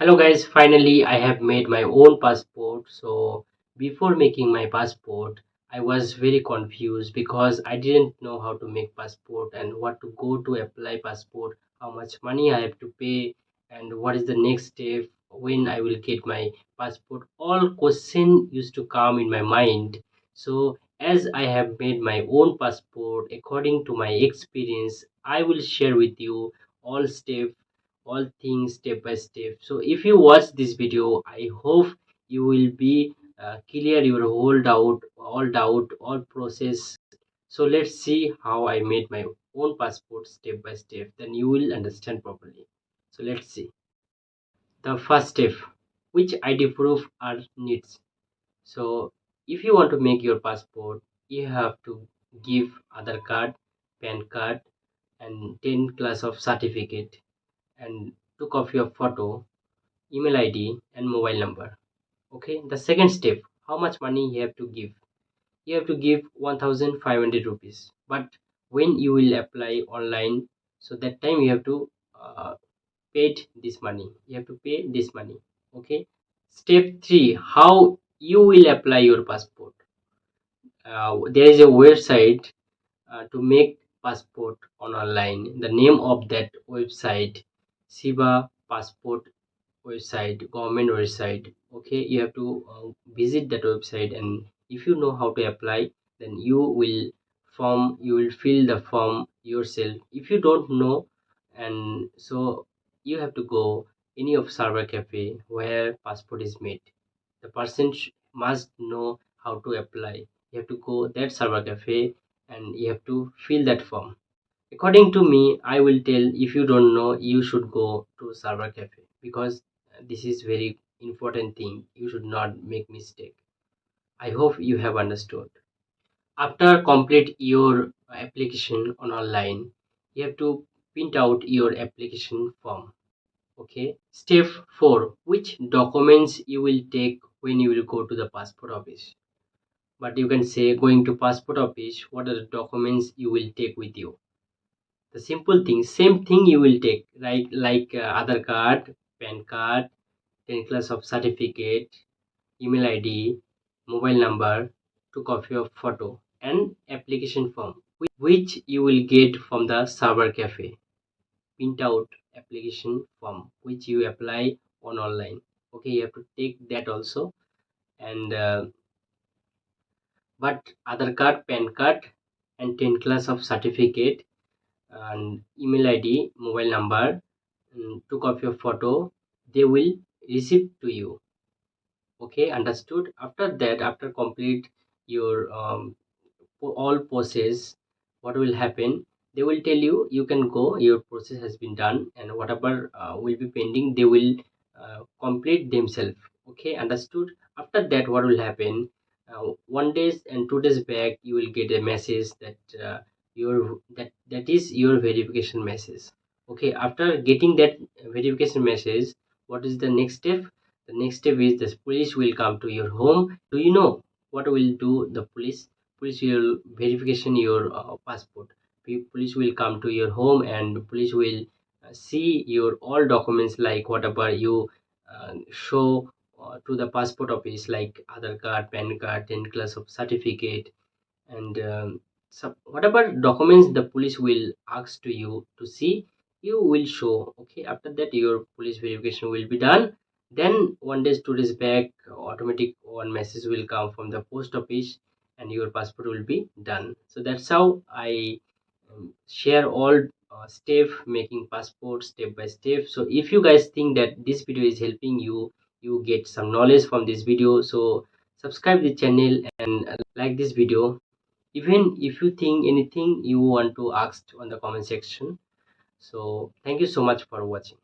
Hello guys, finally I have made my own passport. So before making my passport, I was very confused because I didn't know how to make passport and what to go to apply passport, how much money I have to pay, and what is the next step when I will get my passport. All question used to come in my mind. So as I have made my own passport according to my experience, I will share with you all steps, all things step by step. So if you watch this video, I hope you will be clear your whole doubt, all process. So let's see how I made my own passport step by step. Then you will understand properly. So let's see. The first step, which ID proof are needs. So if you want to make your passport, you have to give Aadhaar card, PAN card, and 10 class of certificate, and two copy of photo, email ID, and mobile number. Okay, the second step, how much money you have to give. You have to give 1500 rupees. But when you will apply online, so that time you have to paid this money. You have to pay this money. Okay. Step 3, how you will apply your passport. There is a website to make passport on online. The name of that website, Siva Passport website, government website. Okay, you have to visit that website, and if you know how to apply, then you will fill the form yourself. If you don't know, and so you have to go any of cyber cafe where passport is made. The person must know how to apply. You have to go that cyber cafe and you have to fill that form. According to me, I will tell, if you don't know, you should go to cyber cafe, because this is very important thing. You should not make mistake. I hope you have understood. After complete your application on online, you have to print out your application form. Okay. Step 4, which documents you will take when you will go to the passport office. But you can say, going to passport office, what are the documents you will take with you. The simple thing, same thing you will take, right? Like Aadhaar card, PAN card, 10 class of certificate, email ID, mobile number, two copy of photo, and application form, which you will get from the cyber cafe. Print out application form, which you apply on online. Okay, you have to take that also. And but Aadhaar card, PAN card, and 10 class of certificate, and email ID, mobile number, two copy of photo, they will receive to you. Okay, understood. After that, after complete your all process, what will happen? They will tell you, you can go. Your process has been done, and whatever will be pending, they will complete themselves. Okay, understood. After that, what will happen? 1 days and 2 days back, you will get a message that that is your verification message. Okay, after getting that verification message, what is the next step? The next step is the police will come to your home. Do you know what will do the police? Police will verification your passport. Police will come to your home, and police will see your all documents, like whatever you show to the passport office, like Aadhaar card, PAN card, 10 class of certificate, and so whatever documents the police will ask to you to see, you will show. Okay, after that your police verification will be done. Then 1 days 2 days back, automatic one message will come from the post office, and your passport will be done. So that's how I share all step making passport step by step. So if you guys think that this video is helping you, you get some knowledge from this video, so subscribe the channel and like this video. Even if you think anything you want to ask on the comment section. So thank you so much for watching.